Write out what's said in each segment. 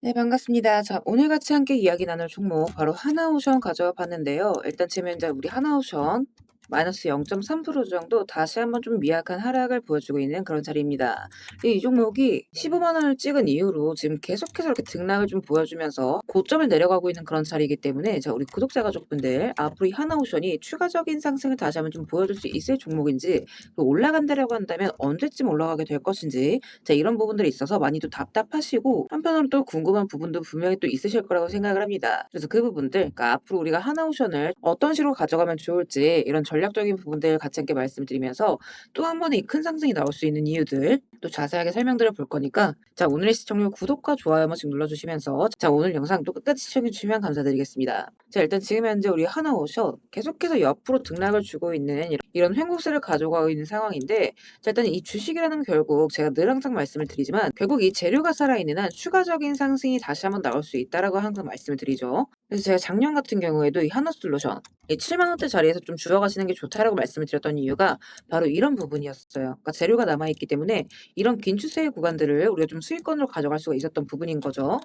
네, 반갑습니다. 자, 오늘 같이 함께 이야기 나눌 종목 바로 하나오션 가져와 봤는데요. 일단 지금 현재 우리 하나오션 마이너스 0.3% 정도 다시 한번 좀 미약한 하락을 보여주고 있는 그런 자리입니다. 이 종목이 15만 원을 찍은 이후로 지금 계속해서 이렇게 등락을 좀 보여주면서 고점을 내려가고 있는 그런 자리이기 때문에 자, 우리 구독자 가족분들 앞으로 이 하나오션이 추가적인 상승을 다시 한번 좀 보여줄 수 있을 종목인지, 또 올라간다라고 한다면 언제쯤 올라가게 될 것인지, 자, 이런 부분들이 있어서 많이 또 답답하시고 한편으로 또 궁금한 부분도 분명히 또 있으실 거라고 생각을 합니다. 그래서 그 부분들, 그러니까 앞으로 우리가 하나오션을 어떤 식으로 가져가면 좋을지 이런 전략적인 부분들 같이 함께 말씀드리면서 또 한 번에 이 큰 상승이 나올 수 있는 이유들 또 자세하게 설명드려 볼 거니까, 자, 오늘의 시청률 구독과 좋아요 한 번씩 눌러주시면서 자, 오늘 영상 또 끝까지 시청해 주시면 감사드리겠습니다. 자, 일단 지금 현재 우리 하나오션 계속해서 옆으로 등락을 주고 있는 이런 횡보세를 가져가고 있는 상황인데, 자, 일단 이 주식이라는 건 결국 제가 늘 항상 말씀을 드리지만 결국 이 재료가 살아있는 한 추가적인 상승이 다시 한번 나올 수 있다라고 항상 말씀을 드리죠. 그래서 제가 작년 같은 경우에도 이 하나솔루션 이 7만 원대 자리에서 좀 주어가시는 게 좋다라고 말씀을 드렸던 이유가 바로 이런 부분이었어요. 그러니까 재료가 남아있기 때문에 이런 긴 추세의 구간들을 우리가 좀 수익권으로 가져갈 수가 있었던 부분인 거죠.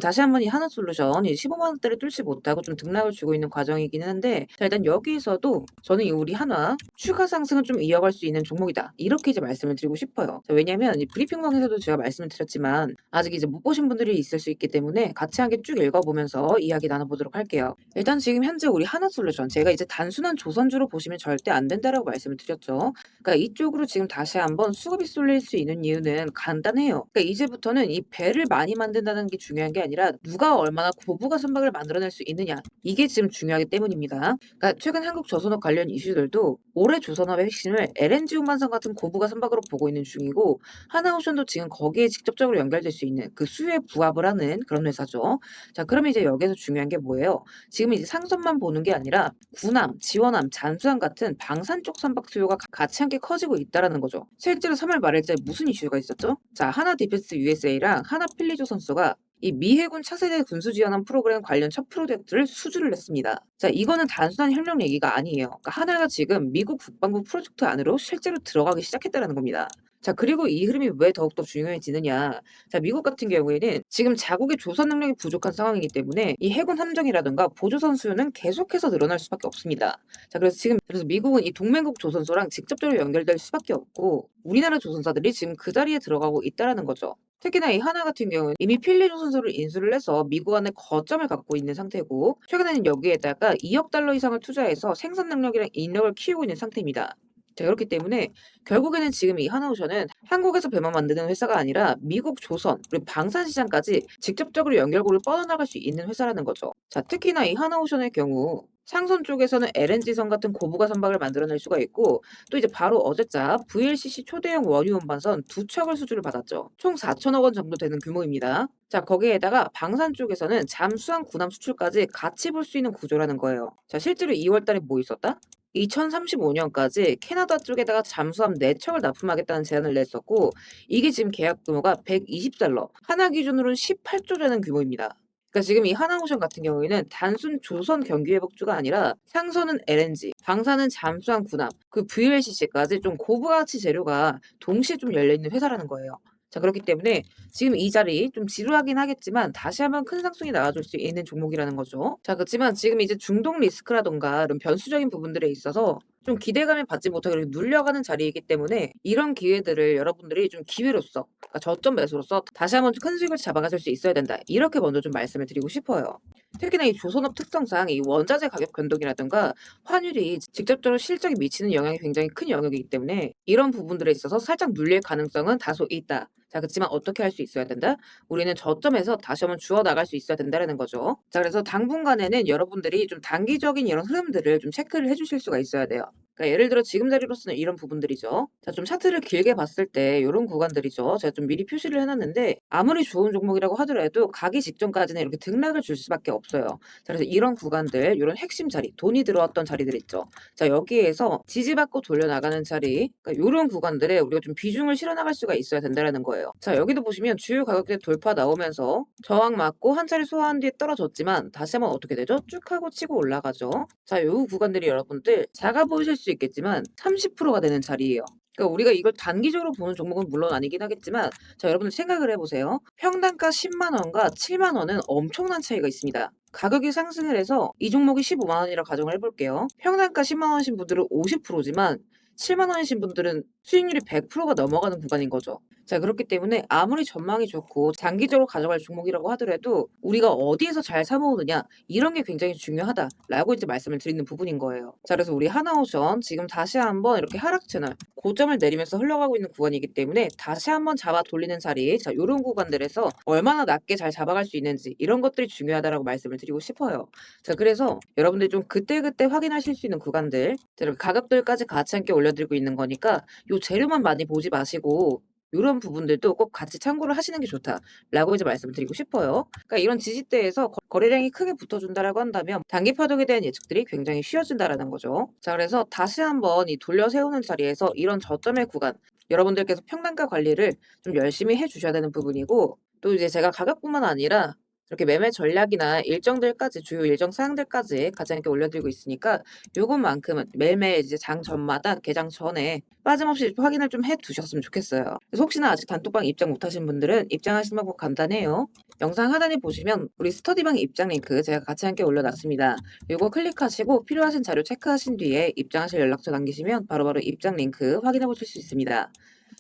다시 한번 이 하나솔루션 이 15만 원대를 뚫지 못하고 좀 등락을 주고 있는 과정이기는 한데, 자, 일단 여기에서도 저는 이 우리 하나 추가 상승을 좀 이어갈 수 있는 종목이다, 이렇게 이제 말씀을 드리고 싶어요. 자, 왜냐면 이 브리핑방에서도 제가 말씀을 드렸지만 아직 이제 못 보신 분들이 있을 수 있기 때문에 같이 함께 쭉 읽어보면서 이야기 나눠보도록 할게요. 일단 지금 현재 우리 하나솔루션, 제가 이제 단순한 조선주로 보시면 절대 안 된다라고 말씀을 드렸죠. 그러니까 이쪽으로 지금 다시 한번 수급이 쏠릴 수 있는 이유는 간단해요. 그러니까 이제부터는 이 배를 많이 만든다는 게 중요한 게 아니라 누가 얼마나 고부가 선박을 만들어낼 수 있느냐, 이게 지금 중요하기 때문입니다. 그러니까 최근 한국조선업 관련 이슈들도 올해 조선업의 핵심을 LNG 운반선 같은 고부가 선박으로 보고 있는 중이고, 하나오션도 지금 거기에 직접적으로 연결될 수 있는 그 수요에 부합을 하는 그런 회사죠. 자, 그러면 이제 여기서 중요한 게 뭐예요? 지금 이제 상선만 보는 게 아니라 군함, 지원함, 잠수함 같은 방산 쪽 선박 수요가 같이 함께 커지고 있다라는 거죠. 실제로 3월 말일자에 무슨 이슈가 있었죠? 자, 하나 디펜스 USA랑 하나 필리조선소가 이 미 해군 차세대 군수지원함 프로그램 관련 첫 프로젝트를 수주를 냈습니다. 자, 이거는 단순한 협력 얘기가 아니에요. 그러니까 하나가 지금 미국 국방부 프로젝트 안으로 실제로 들어가기 시작했다는 겁니다. 자, 그리고 이 흐름이 왜 더욱더 중요해지느냐. 자, 미국 같은 경우에는 지금 자국의 조선 능력이 부족한 상황이기 때문에 이 해군 함정이라든가 보조선 수요는 계속해서 늘어날 수밖에 없습니다. 자, 그래서 미국은 이 동맹국 조선소랑 직접적으로 연결될 수밖에 없고, 우리나라 조선사들이 지금 그 자리에 들어가고 있다라는 거죠. 특히나 이 하나 같은 경우는 이미 필리 조선소를 인수를 해서 미국 안에 거점을 갖고 있는 상태고, 최근에는 여기에다가 2억 달러 이상을 투자해서 생산 능력이랑 인력을 키우고 있는 상태입니다. 자, 그렇기 때문에 결국에는 지금 이 하나오션은 한국에서 배만 만드는 회사가 아니라 미국 조선 그리고 방산 시장까지 직접적으로 연결고를 뻗어나갈 수 있는 회사라는 거죠. 자, 특히나 이 하나오션의 경우 상선 쪽에서는 LNG선 같은 고부가 선박을 만들어낼 수가 있고, 또 이제 바로 어제자 VLCC 초대형 원유 운반선 두 척을 수주를 받았죠. 총 4천억 원 정도 되는 규모입니다. 자, 거기에다가 방산 쪽에서는 잠수함 군함 수출까지 같이 볼 수 있는 구조라는 거예요. 자, 실제로 2월 달에 뭐 있었다? 2035년까지 캐나다 쪽에다가 잠수함 4척을 납품하겠다는 제안을 냈었고, 이게 지금 계약 규모가 120달러, 하나 기준으로는 18조 되는 규모입니다. 그러니까 지금 이 하나오션 같은 경우에는 단순 조선 경기 회복주가 아니라 상선은 LNG, 방사는 잠수함 군함, 그 VLCC까지 좀 고부가치 재료가 동시에 좀 열려 있는 회사라는 거예요. 자, 그렇기 때문에 지금 이 자리 좀 지루하긴 하겠지만 다시 한번 큰 상승이 나와줄 수 있는 종목이라는 거죠. 자, 그렇지만 지금 이제 중동 리스크라던가 이런 변수적인 부분들에 있어서 좀 기대감을 받지 못하게 이렇게 눌려가는 자리이기 때문에 이런 기회들을 여러분들이 좀 기회로서, 그러니까 저점 매수로서 다시 한번 큰 수익을 잡아가실 수 있어야 된다, 이렇게 먼저 좀 말씀을 드리고 싶어요. 특히나 이 조선업 특성상 이 원자재 가격 변동이라든가 환율이 직접적으로 실적에 미치는 영향이 굉장히 큰 영역이기 때문에 이런 부분들에 있어서 살짝 눌릴 가능성은 다소 있다. 자, 그렇지만 어떻게 할 수 있어야 된다? 우리는 저점에서 다시 한번 주워 나갈 수 있어야 된다는 거죠. 자, 그래서 당분간에는 여러분들이 좀 단기적인 이런 흐름들을 좀 체크를 해주실 수가 있어야 돼요. 그러니까 예를 들어 지금 자리로서는 이런 부분들이죠. 자, 좀 차트를 길게 봤을 때 이런 구간들이죠. 제가 좀 미리 표시를 해놨는데 아무리 좋은 종목이라고 하더라도 가기 직전까지는 이렇게 등락을 줄 수밖에 없어요. 자, 그래서 이런 구간들, 이런 핵심 자리, 돈이 들어왔던 자리들 있죠. 자, 여기에서 지지받고 돌려나가는 자리, 그러니까 이런 구간들에 우리가 좀 비중을 실어 나갈 수가 있어야 된다는 거예요. 자, 여기도 보시면 주요 가격대 돌파 나오면서 저항 맞고 한 차례 소화한 뒤에 떨어졌지만 다시 한번 어떻게 되죠? 쭉 하고 치고 올라가죠. 자, 요 구간들이 여러분들 작아 보이실 수 있겠지만 30%가 되는 자리예요. 그러니까 우리가 이걸 단기적으로 보는 종목은 물론 아니긴 하겠지만 자 여러분들 생각을 해 보세요. 평단가 10만 원과 7만 원은 엄청난 차이가 있습니다. 가격이 상승을 해서 이 종목이 15만 원이라 가정을 해 볼게요. 평단가 10만 원이신 분들은 50%지만 7만 원이신 분들은 수익률이 100%가 넘어가는 구간인 거죠. 자 그렇기 때문에 아무리 전망이 좋고 장기적으로 가져갈 종목이라고 하더라도 우리가 어디에서 잘 사 모으느냐 이런 게 굉장히 중요하다라고 이제 말씀을 드리는 부분인 거예요. 자 그래서 우리 하나오션 지금 다시 한번 이렇게 하락 채널 고점을 내리면서 흘러가고 있는 구간이기 때문에 다시 한번 잡아 돌리는 자리 자 요런 구간들에서 얼마나 낮게 잘 잡아갈 수 있는지 이런 것들이 중요하다라고 말씀을 드리고 싶어요. 자 그래서 여러분들이 좀 그때그때 확인하실 수 있는 구간들 자 이렇게 가격들까지 같이 함께 올려드리고 있는 거니까 요 재료만 많이 보지 마시고 요런 부분들도 꼭 같이 참고를 하시는 게 좋다라고 이제 말씀을 드리고 싶어요. 그러니까 이런 지지대에서 거래량이 크게 붙어준다라고 한다면 단기 파동에 대한 예측들이 굉장히 쉬워진다라는 거죠. 자 그래서 다시 한번 이 돌려 세우는 자리에서 이런 저점의 구간 여러분들께서 평단가 관리를 좀 열심히 해 주셔야 되는 부분이고 또 이제 제가 가격뿐만 아니라 이렇게 매매 전략이나 일정들까지 주요 일정 사항들까지 같이 함께 올려드리고 있으니까 요것만큼은 매일매일 이제 장 전마다 개장 전에 빠짐없이 확인을 좀 해 두셨으면 좋겠어요. 그래서 혹시나 아직 단톡방 입장 못하신 분들은 입장하시는 방법 간단해요. 영상 하단에 보시면 우리 스터디방 입장 링크 제가 같이 함께 올려놨습니다. 요거 클릭하시고 필요하신 자료 체크하신 뒤에 입장하실 연락처 남기시면 바로바로 입장 링크 확인해 보실 수 있습니다.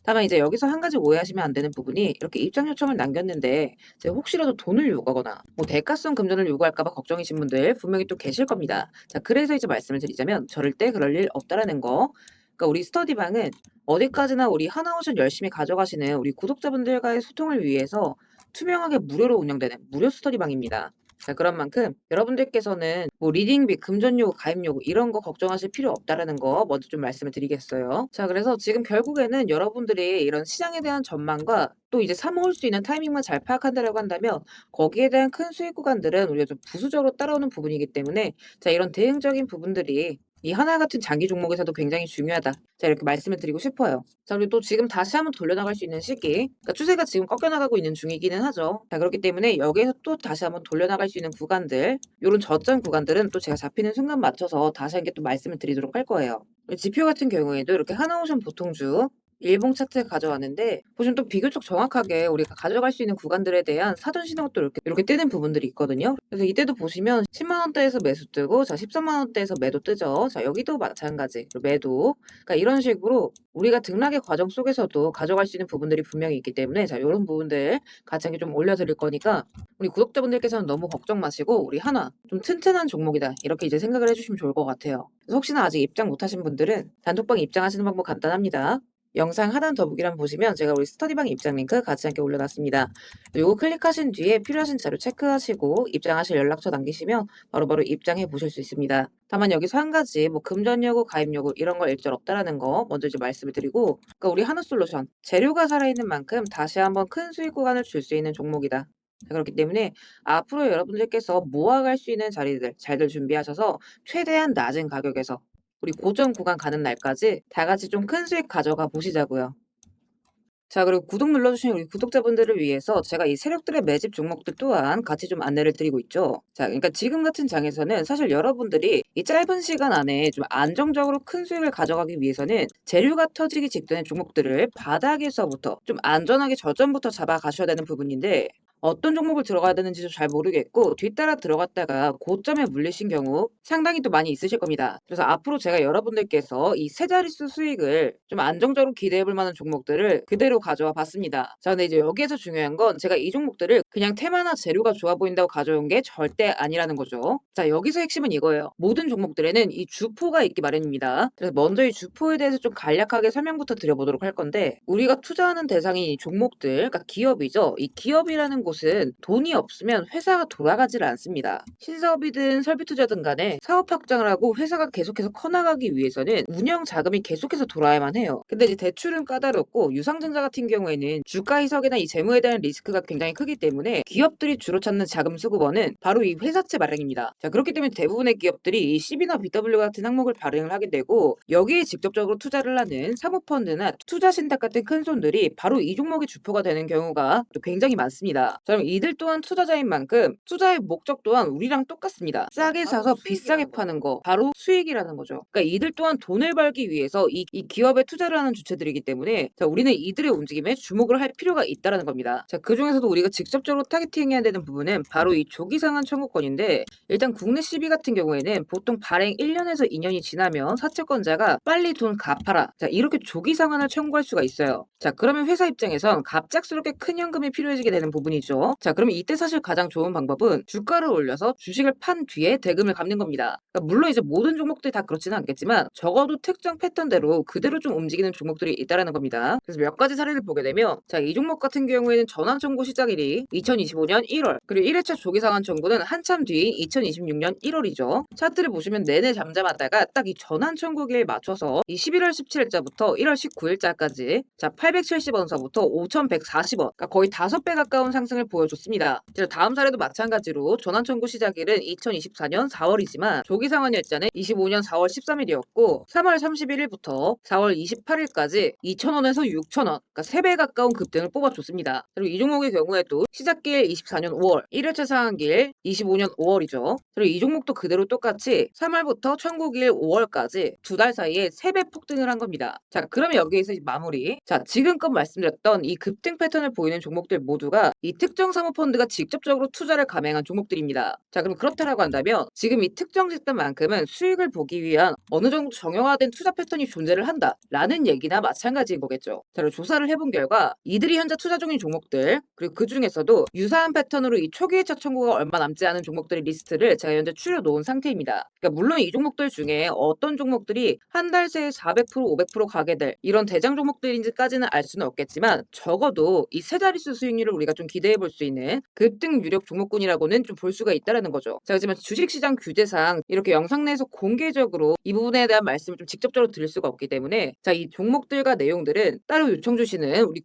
다만 이제 여기서 한 가지 오해하시면 안 되는 부분이 이렇게 입장 요청을 남겼는데 제가 혹시라도 돈을 요구하거나 뭐 대가성 금전을 요구할까 봐 걱정이신 분들 분명히 또 계실 겁니다. 자 그래서 이제 말씀을 드리자면 절대 그럴 일 없다라는 거. 그러니까 우리 스터디방은 어디까지나 우리 하나오션 열심히 가져가시는 우리 구독자분들과의 소통을 위해서 투명하게 무료로 운영되는 무료 스터디방입니다. 자 그런 만큼 여러분들께서는 뭐 리딩비, 금전 요구, 가입 요구 이런 거 걱정하실 필요 없다라는 거 먼저 좀 말씀을 드리겠어요. 자 그래서 지금 결국에는 여러분들이 이런 시장에 대한 전망과 또 이제 사 모을 수 있는 타이밍만 잘 파악한다라고 한다면 거기에 대한 큰 수익 구간들은 우리가 좀 부수적으로 따라오는 부분이기 때문에 자 이런 대응적인 부분들이 이 하나 같은 장기 종목에서도 굉장히 중요하다. 자 이렇게 말씀을 드리고 싶어요. 자 그리고 또 지금 다시 한번 돌려나갈 수 있는 시기 그러니까 추세가 지금 꺾여나가고 있는 중이기는 하죠. 자 그렇기 때문에 여기에서 또 다시 한번 돌려나갈 수 있는 구간들 요런 저점 구간들은 또 제가 잡히는 순간 맞춰서 다시 한번 또 말씀을 드리도록 할 거예요. 지표 같은 경우에도 이렇게 하나오션 보통주 일봉 차트 가져왔는데 보시면 또 비교적 정확하게 우리가 가져갈 수 있는 구간들에 대한 사전 신호가 또 이렇게 뜨는 부분들이 있거든요. 그래서 이때도 보시면 10만 원대에서 매수 뜨고 자 13만 원대에서 매도 뜨죠. 자 여기도 마찬가지 매도. 그러니까 이런 식으로 우리가 등락의 과정 속에서도 가져갈 수 있는 부분들이 분명히 있기 때문에 자 요런 부분들 같이 함께 좀 올려드릴 거니까 우리 구독자분들께서는 너무 걱정 마시고 우리 하나 좀 튼튼한 종목이다 이렇게 이제 생각을 해주시면 좋을 것 같아요. 그래서 혹시나 아직 입장 못하신 분들은 단톡방 입장하시는 방법 간단합니다. 영상 하단 더보기란 보시면 제가 우리 스터디방 입장 링크 같이 함께 올려놨습니다. 요거 클릭하신 뒤에 필요하신 자료 체크하시고 입장하실 연락처 남기시면 바로바로 입장해 보실 수 있습니다. 다만 여기서 한 가지 뭐 금전 요구, 가입 요구 이런 거 일절 없다라는 거 먼저 이제 말씀을 드리고 그러니까 우리 한우솔루션 재료가 살아있는 만큼 다시 한번 큰 수익 구간을 줄 수 있는 종목이다. 자, 그렇기 때문에 앞으로 여러분들께서 모아갈 수 있는 자리들 잘들 준비하셔서 최대한 낮은 가격에서 우리 고점 구간 가는 날까지 다 같이 좀 큰 수익 가져가 보시자고요. 자 그리고 구독 눌러주신 우리 구독자분들을 위해서 제가 이 세력들의 매집 종목들 또한 같이 좀 안내를 드리고 있죠. 자 그러니까 지금 같은 장에서는 사실 여러분들이 이 짧은 시간 안에 좀 안정적으로 큰 수익을 가져가기 위해서는 재료가 터지기 직전의 종목들을 바닥에서부터 좀 안전하게 저점부터 잡아가셔야 되는 부분인데 어떤 종목을 들어가야 되는지도 잘 모르겠고 뒤따라 들어갔다가 고점에 물리신 경우 상당히 또 많이 있으실 겁니다. 그래서 앞으로 제가 여러분들께서 이 세 자릿수 수익을 좀 안정적으로 기대해 볼 만한 종목들을 그대로 가져와 봤습니다. 자, 근데 이제 여기에서 중요한 건 제가 이 종목들을 그냥 테마나 재료가 좋아 보인다고 가져온 게 절대 아니라는 거죠. 자, 여기서 핵심은 이거예요. 모든 종목들에는 이 주포가 있기 마련입니다. 그래서 먼저 이 주포에 대해서 좀 간략하게 설명부터 드려보도록 할 건데 우리가 투자하는 대상이 이 종목들, 그러니까 기업이죠. 이 기업이라는 곳은 돈이 없으면 회사가 돌아가질 않습니다. 신사업이든 설비투자든 간에 사업 확장을 하고 회사가 계속해서 커나가기 위해서는 운영 자금이 계속해서 돌아야만 해요. 근데 이제 대출은 까다롭고 유상증자 같은 경우에는 주가 희석이나 이 재무에 대한 리스크가 굉장히 크기 때문에 기업들이 주로 찾는 자금 수급원은 바로 이 회사채 발행입니다. 자 그렇기 때문에 대부분의 기업들이 이 CB나 BW 같은 항목을 발행을 하게 되고 여기에 직접적으로 투자를 하는 사모펀드나 투자신탁 같은 큰 손들이 바로 이 종목의 주포가 되는 경우가 또 굉장히 많습니다. 자, 그럼 이들 또한 투자자인 만큼 투자의 목적 또한 우리랑 똑같습니다. 싸게 사서 비싸게 파는 거, 바로 수익이라는 거죠. 그러니까 이들 또한 돈을 벌기 위해서 이 기업에 투자를 하는 주체들이기 때문에 자, 우리는 이들의 움직임에 주목을 할 필요가 있다라는 겁니다. 자, 그중에서도 우리가 직접적으로 타겟팅해야 되는 부분은 바로 이 조기상한 청구권인데, 일단 국내 시비 같은 경우에는 보통 발행 1년에서 2년이 지나면 사채권자가 빨리 돈 갚아라, 자, 이렇게 조기 상환을 청구할 수가 있어요. 자, 그러면 회사 입장에선 갑작스럽게 큰 현금이 필요해지게 되는 부분이죠. 자, 그러면 이때 사실 가장 좋은 방법은 주가를 올려서 주식을 판 뒤에 대금을 갚는 겁니다. 그러니까 물론 이제 모든 종목들이 다 그렇지는 않겠지만 적어도 특정 패턴대로 그대로 좀 움직이는 종목들이 있다라는 겁니다. 그래서 몇 가지 사례를 보게 되면, 자, 이 종목 같은 경우에는 전환 청구 시작일이 2025년 1월, 그리고 1회차 조기 상환 청구는 한참 뒤 2026년 1월이죠. 차트를 보시면 내내 잠잠하다가 딱 이 전환 청구기에 맞춰서 이 11월 17일자부터 1월 19일자까지 자, 870원서부터 5140원, 그러니까 거의 5배 가까운 상승을 보여줬습니다. 다음 사례도 마찬가지로 전환 청구 시작일은 2024년 4월이지만 조기 상환 일자는 25년 4월 13일이었고 3월 31일부터 4월 28일까지 2,000원에서 6,000원, 그러니까 3배 가까운 급등을 뽑아줬습니다. 그리고 이 종목의 경우에도 시작길 24년 5월, 1회차 상한길 25년 5월이죠. 그리고 이 종목도 그대로 똑같이 3월부터 청구길 5월까지 2달 사이에 3배 폭등을 한 겁니다. 자, 그러면 여기에서 이제 마무리. 자, 지금껏 말씀드렸던 이 급등 패턴을 보이는 종목들 모두가 이 특정 사모펀드가 직접적으로 투자를 감행한 종목들입니다. 자, 그럼 그렇다라고 한다면 지금 이 특정 집단만큼은 수익을 보기 위한 어느 정도 정형화된 투자 패턴이 존재를 한다라는 얘기나 마찬가지인 거겠죠. 자, 그리고 조사를 해본 결과 이들이 현재 투자 중인 종목들, 그리고 그 중에서도 유사한 패턴으로 이 초기 회차 청구가 얼마 남지 않은 종목들의 리스트를 제가 현재 추려놓은 상태입니다. 그러니까 물론 이 종목들 중에 어떤 종목들이 한 달 새에 400% 500% 가게 될 이런 대장 종목들인지까지는 알 수는 없겠지만, 적어도 이 세 자릿수 수익률을 우리가 좀 기대해 볼 수 있는 급등 유력 종목군이라고는 좀 볼 수가 있다라는 거죠. 자, 하지만 주식시장 규제상 이렇게 영상 내에서 공개적으로 이 부분에 대한 말씀을 좀 직접적으로 드릴 수가 없기 때문에, 자, 이 종목들과 내용들은 따로 요청 주시는 우리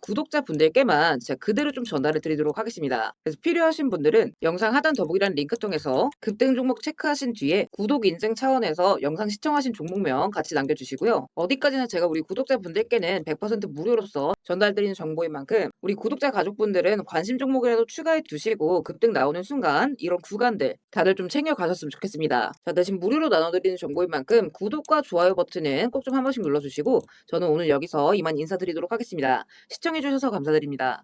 구독자분들께만 제가 그대로 좀 전달을 드리도록 하겠습니다. 그래서 필요하신 분들은 영상 하단 더보기란 링크 통해서 급등 종목 체크하신 뒤에 구독 인증 차원에서 영상 시청하신 종목명 같이 남겨주시고요. 어디까지나 제가 우리 구독자분들께는 100% 무료로서 전달드리는 정보인 만큼 우리 구독자 가족분들은 관심 종목이라도 추가해 두시고 급등 나오는 순간 이런 구간들 다들 좀 챙겨 가셨으면 좋겠습니다. 자, 대신 무료로 나눠드리는 정보인 만큼 구독과 좋아요 버튼은 꼭 좀 한 번씩 눌러주시고, 저는 오늘 여기서 이만 인사드리도록 하겠습니다. 시청해주셔서 감사드립니다.